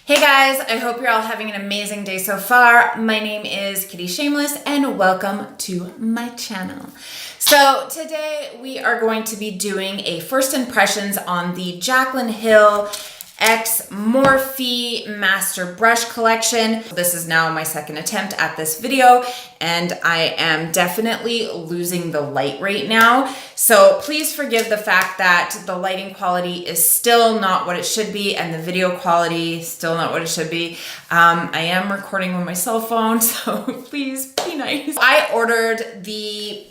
Hey guys, I hope you're all having an amazing day so far. My name is KittyShameless and welcome to my channel. So today we are going to be doing a first impressions on the Jaclyn Hill X Morphe Master Brush Collection. This is now my second attempt at this video and I am definitely losing the light right now. So please forgive the fact that the lighting quality is still not what it should be and the video quality still not what it should be. I am recording on my cell phone, so please be nice. I ordered the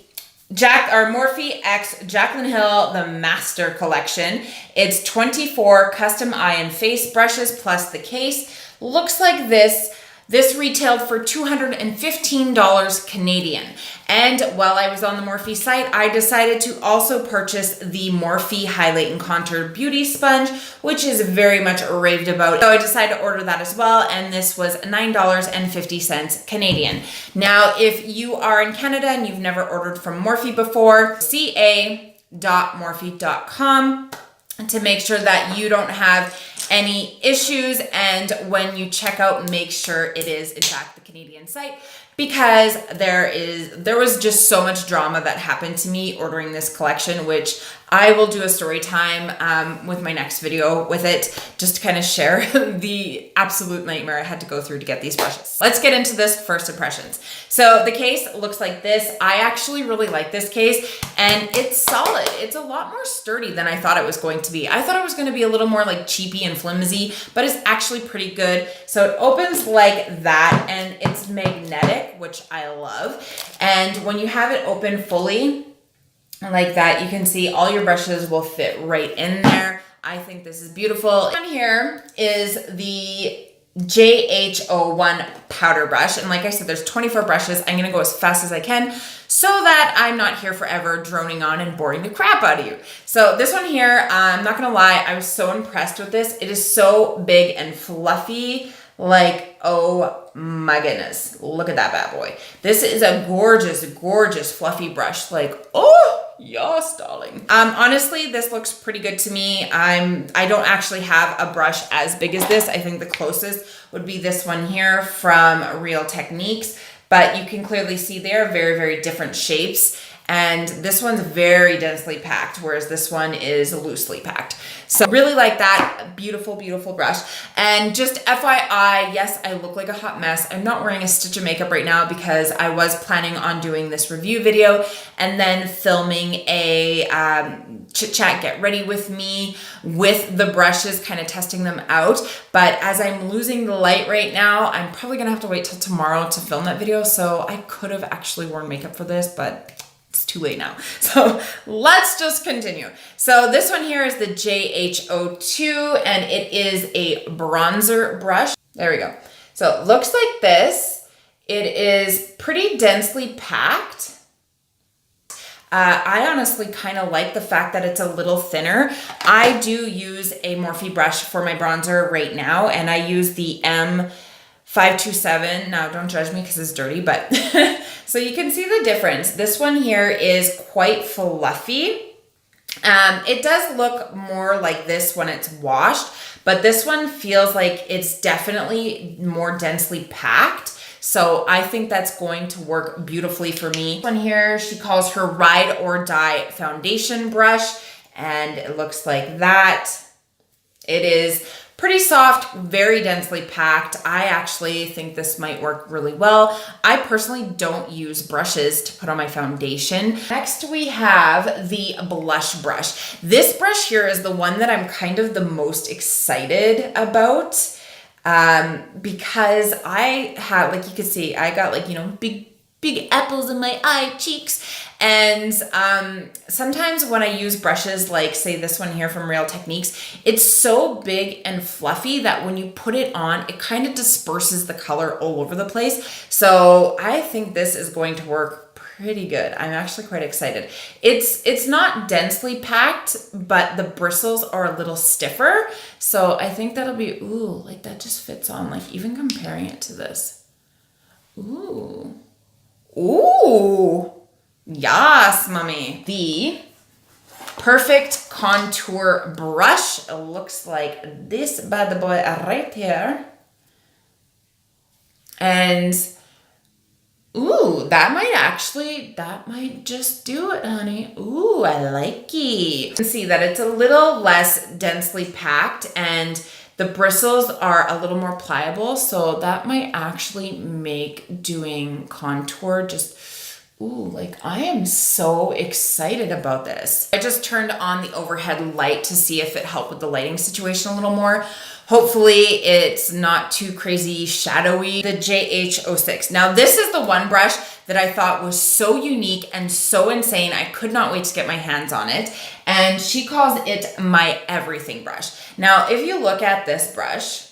Morphe X Jaclyn Hill, the Master Collection. It's 24 custom eye and face brushes plus the case. Looks like this. This retailed for $215 Canadian. And while I was on the Morphe site, I decided to also purchase the Morphe Highlight and Contour Beauty Sponge, which is very much raved about. So I decided to order that as well, and this was $9.50 Canadian. Now, if you are in Canada and you've never ordered from Morphe before, ca.morphe.com to make sure that you don't have any issues, and when you check out, make sure it is in fact the Canadian site, because there was just so much drama that happened to me ordering this collection, which I will do a story time with my next video with it, just to kind of share the absolute nightmare I had to go through to get these brushes. Let's get into this first impressions. So the case looks like this. I actually really like this case and it's solid. It's a lot more sturdy than I thought it was going to be. I thought it was going to be a little more like cheapy and flimsy, but it's actually pretty good. So it opens like that and it's magnetic, which I love. And when you have it open fully, like that, you can see all your brushes will fit right in there. I think this is beautiful. On here is the JH01 powder brush. And like I said, there's 24 brushes. I'm gonna go as fast as I can so that I'm not here forever droning on and boring the crap out of you. So this one here, I'm not gonna lie, I was so impressed with this. It is so big and fluffy. Like, oh my goodness, look at that bad boy. This is a gorgeous, gorgeous fluffy brush. Like, oh, yes, darling. Honestly, this looks pretty good to me. I don't actually have a brush as big as this. I think the closest would be this one here from Real Techniques, but you can clearly see they're very, very different shapes. And this one's very densely packed, whereas this one is loosely packed. So really like that. Beautiful, beautiful brush. And just FYI, yes, I look like a hot mess. I'm not wearing a stitch of makeup right now because I was planning on doing this review video and then filming a chit chat, get ready with me with the brushes, kind of testing them out. But as I'm losing the light right now, I'm probably gonna have to wait till tomorrow to film that video. So I could have actually worn makeup for this, but it's too late now. So let's just continue. So this one here is the JH02 and it is a bronzer brush. There we go. So it looks like this. It is pretty densely packed. I honestly kind of like the fact that it's a little thinner. I do use a Morphe brush for my bronzer right now, and I use the M527. Now don't judge me because it's dirty, but so you can see the difference. This one here is quite fluffy. It does look more like this when it's washed, but this one feels like it's definitely more densely packed. So I think that's going to work beautifully for me. This one here, she calls her Ride or Die foundation brush, and it looks like that. It is pretty soft, very densely packed. I actually think this might work really well. I personally don't use brushes to put on my foundation. Next, we have the blush brush. This brush here is the one that I'm kind of the most excited about because I have, like you can see, I got like, you know, big apples in my eye cheeks. And sometimes when I use brushes like say this one here from Real Techniques, it's so big and fluffy that when you put it on, it kind of disperses the color all over the place. So I think this is going to work pretty good. I'm actually quite excited. It's not densely packed, but the bristles are a little stiffer. So I think that'll be, ooh, like that just fits on, like even comparing it to this. Ooh. Ooh. Yes, mommy. The perfect contour brush. It looks like this bad boy right here. And ooh, that might just do it, honey. Ooh, I like it. You can see that it's a little less densely packed and the bristles are a little more pliable. So that might actually make doing contour just, ooh, like I am so excited about this. I just turned on the overhead light to see if it helped with the lighting situation a little more. Hopefully it's not too crazy shadowy. The JH06. Now this is the one brush that I thought was so unique and so insane. I could not wait to get my hands on it. And she calls it my everything brush. Now, if you look at this brush,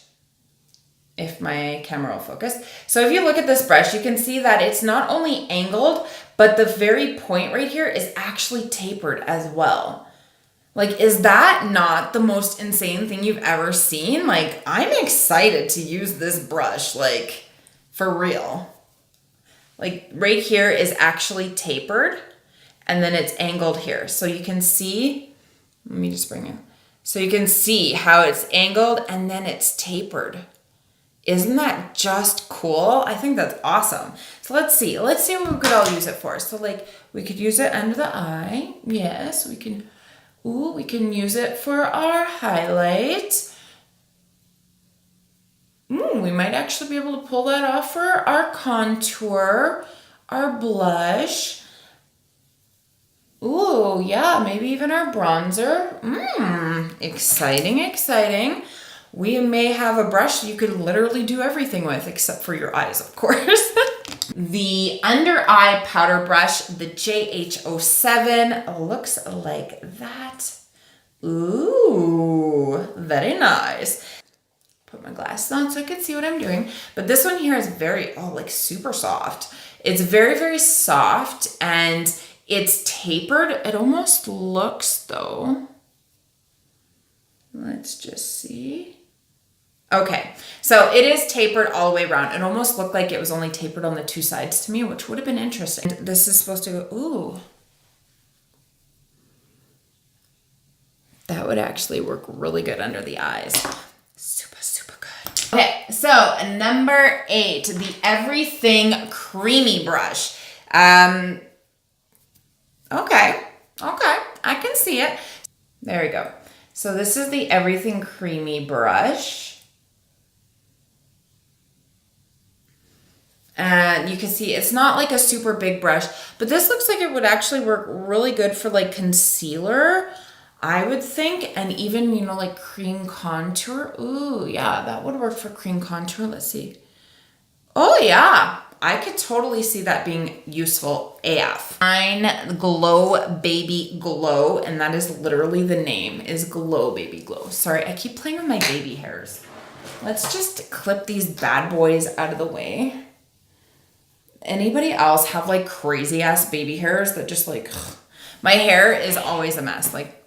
if my camera will focus. So if you look at this brush, you can see that it's not only angled, but the very point right here is actually tapered as well. Like, is that not the most insane thing you've ever seen? Like, I'm excited to use this brush, like, for real. Like, right here is actually tapered, and then it's angled here. So you can see, let me just bring it. So you can see how it's angled, and then it's tapered. Isn't that just cool? I think that's awesome. So let's see what we could all use it for. So, like, we could use it under the eye. Yes, we can. Ooh, we can use it for our highlight. We might actually be able to pull that off for our contour, our blush. Ooh, yeah, maybe even our bronzer. Exciting, exciting. We may have a brush you could literally do everything with, except for your eyes, of course. The under eye powder brush, the JH07, looks like that. Ooh, very nice. Put my glasses on so I can see what I'm doing. But this one here is very, like super soft. It's very, very soft and it's tapered. It almost looks though. Let's just see. Okay, so it is tapered all the way around. It almost looked like it was only tapered on the two sides to me, which would have been interesting. And this is supposed to go, ooh. That would actually work really good under the eyes. Super, super good. Okay, so number 8, the Everything Creamy Brush. Okay, I can see it. There we go. So this is the Everything Creamy Brush. And you can see it's not like a super big brush, but this looks like it would actually work really good for like concealer, I would think, and even, you know, like cream contour. Ooh, yeah, that would work for cream contour. Let's see. Oh yeah, I could totally see that being useful AF. Mine Glow Baby Glow, and that is literally the name, is Glow Baby Glow. Sorry, I keep playing with my baby hairs. Let's just clip these bad boys out of the way. Anybody else have like crazy ass baby hairs that just like, ugh. My hair is always a mess. Like,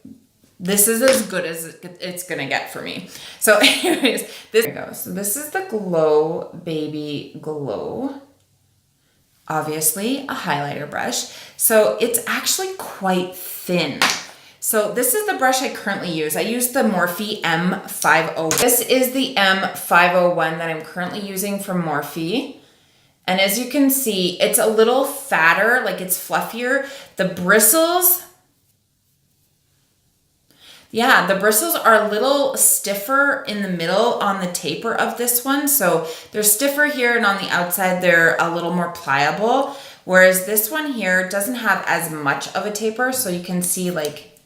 this is as good as it's gonna get for me. So anyways, there we go. So this is the Glow Baby Glow. Obviously a highlighter brush. So it's actually quite thin. So this is the brush I currently use. I use the Morphe M50. This is the M501 that I'm currently using from Morphe. And as you can see, it's a little fatter, like it's fluffier. The bristles, yeah, the bristles are a little stiffer in the middle on the taper of this one. So they're stiffer here, and on the outside, they're a little more pliable. Whereas this one here doesn't have as much of a taper. So you can see, like,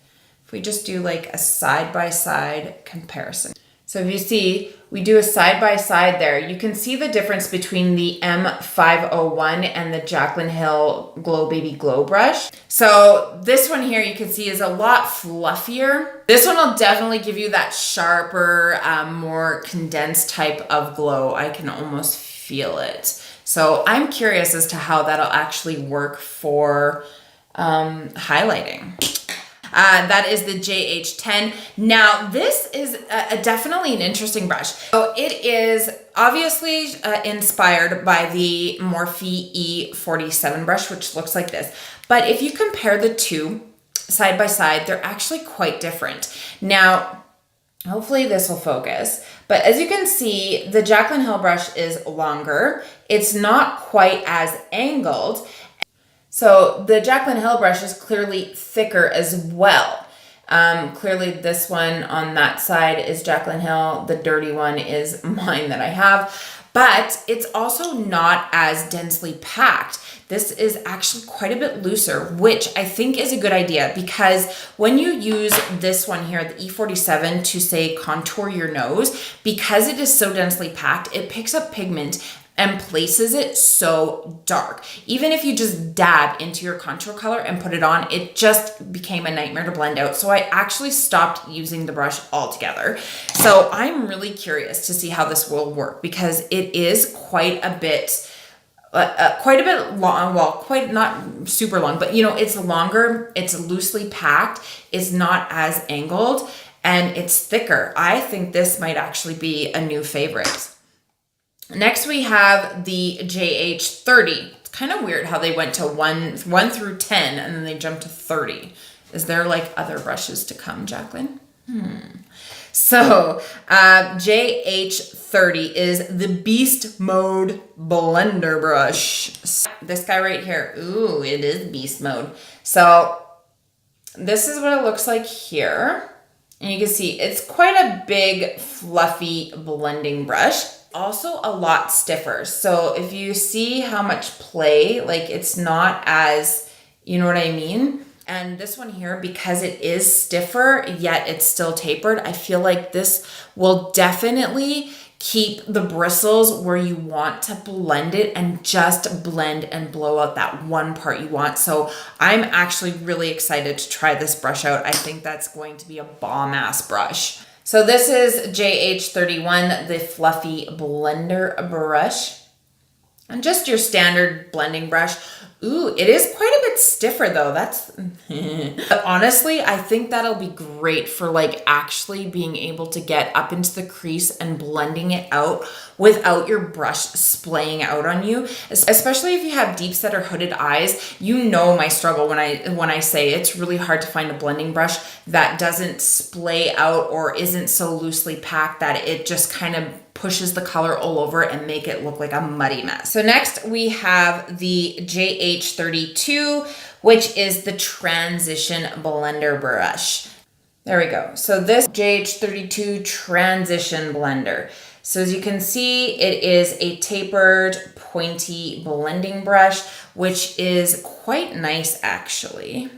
if we just do like a side-by-side comparison. So if you see, we do a side-by-side there. You can see the difference between the M501 and the Jaclyn Hill Glow Baby Glow brush. So this one here you can see is a lot fluffier. This one will definitely give you that sharper, more condensed type of glow. I can almost feel it. So I'm curious as to how that'll actually work for highlighting. That is the JH10. Now this is definitely an interesting brush. So it is obviously inspired by the Morphe E47 brush, which looks like this. But if you compare the two, side by side, they're actually quite different. Now, hopefully this will focus, but as you can see, the Jaclyn Hill brush is longer. It's not quite as angled. So the Jaclyn Hill brush is clearly thicker as well. Clearly this one on that side is Jaclyn Hill. The dirty one is mine that I have. But it's also not as densely packed. This is actually quite a bit looser, which I think is a good idea, because when you use this one here, the E47, to say contour your nose, because it is so densely packed, it picks up pigment and places it so dark. Even if you just dab into your contour color and put it on, it just became a nightmare to blend out. So I actually stopped using the brush altogether. So I'm really curious to see how this will work, because it is quite a bit long. Well, quite not super long, but you know, it's longer, it's loosely packed, it's not as angled, and it's thicker. I think this might actually be a new favorite. Next, we have the JH30. It's kind of weird how they went to 1 through 10 and then they jumped to 30. Is there like other brushes to come, Jaclyn? So JH30 is the Beast Mode Blender Brush. This guy right here, ooh, it is Beast Mode. So this is what it looks like here. And you can see it's quite a big, fluffy blending brush. Also a lot stiffer. So if you see how much play, like it's not as, you know what I mean? And this one here, because it is stiffer, yet it's still tapered, I feel like this will definitely keep the bristles where you want to blend it and just blend and blow out that one part you want. So I'm actually really excited to try this brush out. I think that's going to be a bomb-ass brush. So this is JH31, the Fluffy Blender Brush. And just your standard blending brush. Ooh, it is quite a bit stiffer though. That's, but honestly, I think that'll be great for like actually being able to get up into the crease and blending it out without your brush splaying out on you. Especially if you have deep set or hooded eyes. You know my struggle when I say it's really hard to find a blending brush that doesn't splay out or isn't so loosely packed that it just kind of pushes the color all over and make it look like a muddy mess. So next we have the JH32, which is the Transition Blender Brush. There we go. So this JH32 Transition Blender. So as you can see, it is a tapered, pointy blending brush, which is quite nice actually.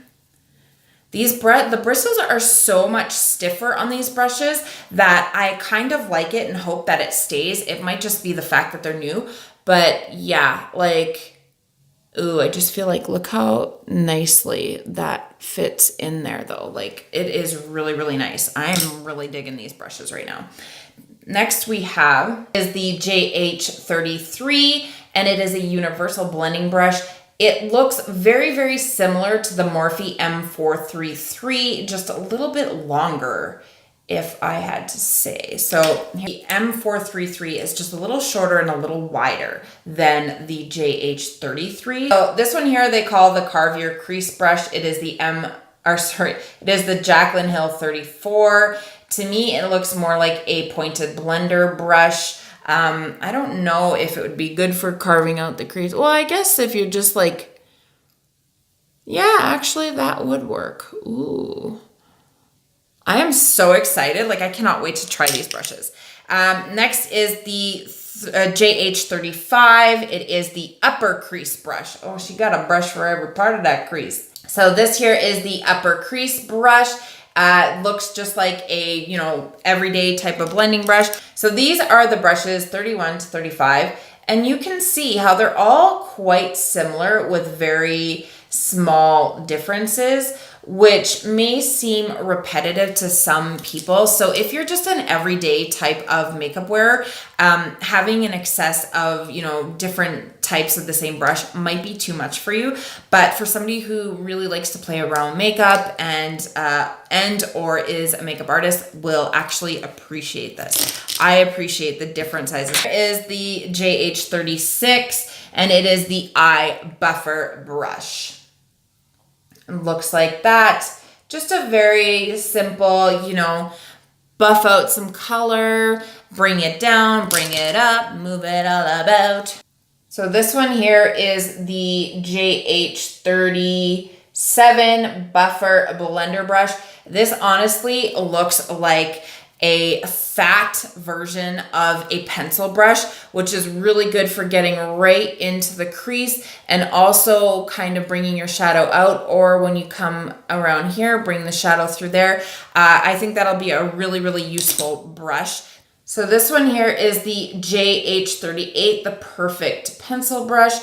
The bristles are so much stiffer on these brushes that I kind of like it and hope that it stays. It might just be the fact that they're new, but yeah, like, ooh, I just feel like, look how nicely that fits in there though. Like it is really, really nice. I'm really digging these brushes right now. Next we have is the JH33, and it is a universal blending brush. It looks very, very similar to the Morphe M433, just a little bit longer, if I had to say. So the M433 is just a little shorter and a little wider than the JH33. So this one here they call the Carve Your Crease brush. It is the it is the Jaclyn Hill 34. To me, it looks more like a pointed blender brush. I don't know if it would be good for carving out the crease. Well, I guess if you're just like, yeah, actually that would work. Ooh. I am so excited. Like I cannot wait to try these brushes. Next is the JH35. It is the upper crease brush. Oh, she got a brush for every part of that crease. So this here is the upper crease brush. Looks just like a, you know, everyday type of blending brush. So these are the brushes 31 to 35, and you can see how they're all quite similar with very small differences, which may seem repetitive to some people. So if you're just an everyday type of makeup wearer, having an excess of, you know, different types of the same brush might be too much for you. But for somebody who really likes to play around with makeup and or is a makeup artist, will actually appreciate this. I appreciate the different sizes. Here is the JH36, and it is the Eye Buffer brush. It looks like that. Just a very simple, you know, buff out some color, bring it down, bring it up, move it all about. So this one here is the JH37 Buffer Blender Brush. This honestly looks like a fat version of a pencil brush, which is really good for getting right into the crease and also kind of bringing your shadow out, or when you come around here, bring the shadow through there. I think that'll be a really, really useful brush. So this one here is the JH38, the perfect pencil brush.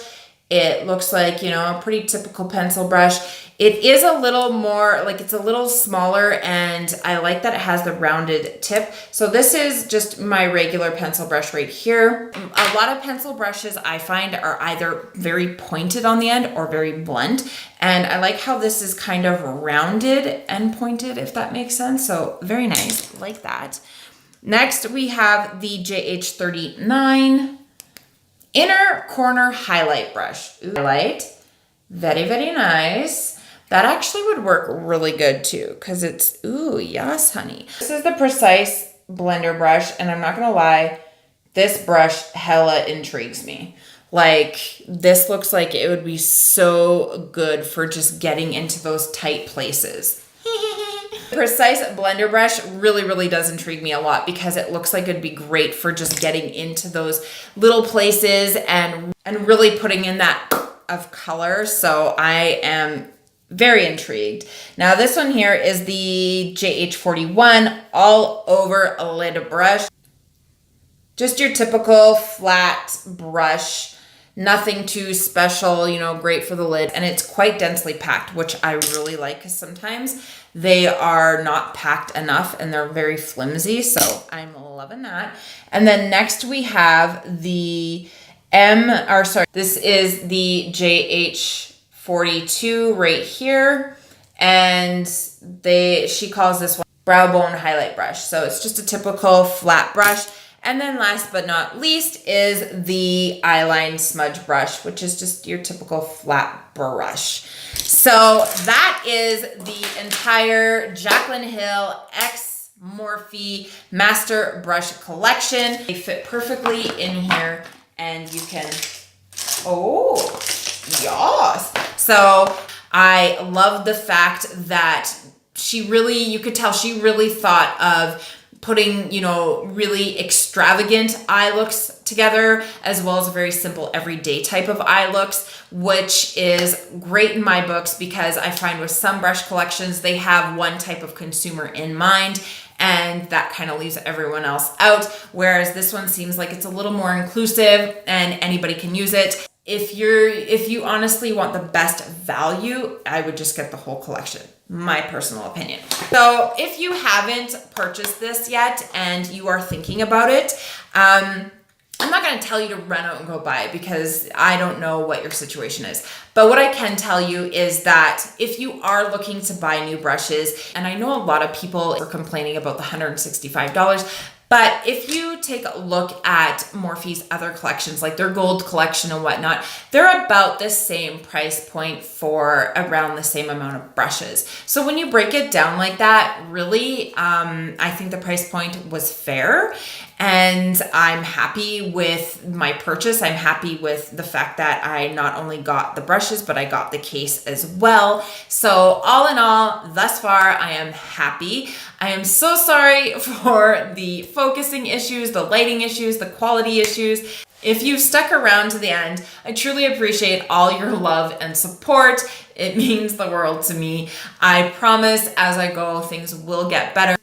It looks like, you know, a pretty typical pencil brush. It is a little more, like it's a little smaller, and I like that it has the rounded tip. So this is just my regular pencil brush right here. A lot of pencil brushes I find are either very pointed on the end or very blunt. And I like how this is kind of rounded and pointed, if that makes sense. So very nice, like that. Next, we have the JH39 Inner Corner Highlight Brush. Ooh, highlight, very, very nice. That actually would work really good too, because it's, ooh, yes, honey. This is the Precise Blender Brush, and I'm not gonna lie, this brush hella intrigues me. Like, this looks like it would be so good for just getting into those tight places. Precise Blender Brush really, really does intrigue me a lot because it looks like it'd be great for just getting into those little places and really putting in that of color. So I am very intrigued. Now this one here is the JH41 All Over Lid Brush. Just your typical flat brush. Nothing too special, you know, great for the lid. And it's quite densely packed, which I really like because sometimes they are not packed enough and they're very flimsy. So I'm loving that. And then next we have the this is the JH42 right here. And she calls this one Brow Bone Highlight Brush. So it's just a typical flat brush. And then last but not least is the Eyeline Smudge Brush, which is just your typical flat brush. So that is the entire Jaclyn Hill X Morphe Master Brush Collection. They fit perfectly in here, and you can, oh, yes. So I love the fact that you could tell she really thought of putting, you know, really extravagant eye looks together, as well as very simple everyday type of eye looks, which is great in my books because I find with some brush collections, they have one type of consumer in mind, and that kind of leaves everyone else out. Whereas this one seems like it's a little more inclusive and anybody can use it. If you honestly want the best value, I would just get the whole collection. My personal opinion. So if you haven't purchased this yet and you are thinking about it, I'm not going to tell you to run out and go buy it because I don't know what your situation is. But what I can tell you is that if you are looking to buy new brushes, and I know a lot of people are complaining about the $165, but if you take a look at Morphe's other collections, like their gold collection and whatnot, they're about the same price point for around the same amount of brushes. So when you break it down like that, really, I think the price point was fair. And I'm happy with my purchase. I'm happy with the fact that I not only got the brushes, but I got the case as well. So all in all, thus far, I am happy. I am so sorry for the focusing issues, the lighting issues, the quality issues. If you've stuck around to the end, I truly appreciate all your love and support. It means the world to me. I promise as I go, things will get better.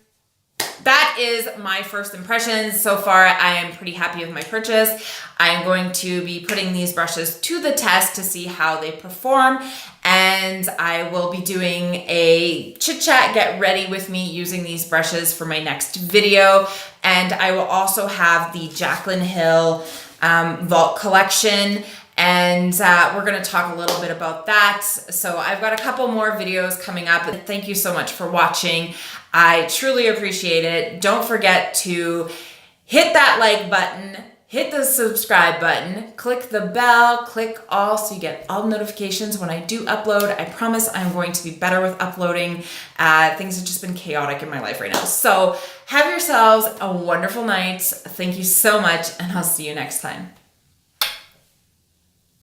That is my first impressions. So far, I am pretty happy with my purchase. I am going to be putting these brushes to the test to see how they perform. And I will be doing a chit chat, get ready with me using these brushes for my next video. And I will also have the Jaclyn Hill Vault collection. And we're going to talk a little bit about that. So I've got a couple more videos coming up. Thank you so much for watching. I truly appreciate it. Don't forget to hit that like button, hit the subscribe button, click the bell, click all so you get all notifications when I do upload. I promise I'm going to be better with uploading. Things have just been chaotic in my life right now. So have yourselves a wonderful night. Thank you so much, and I'll see you next time.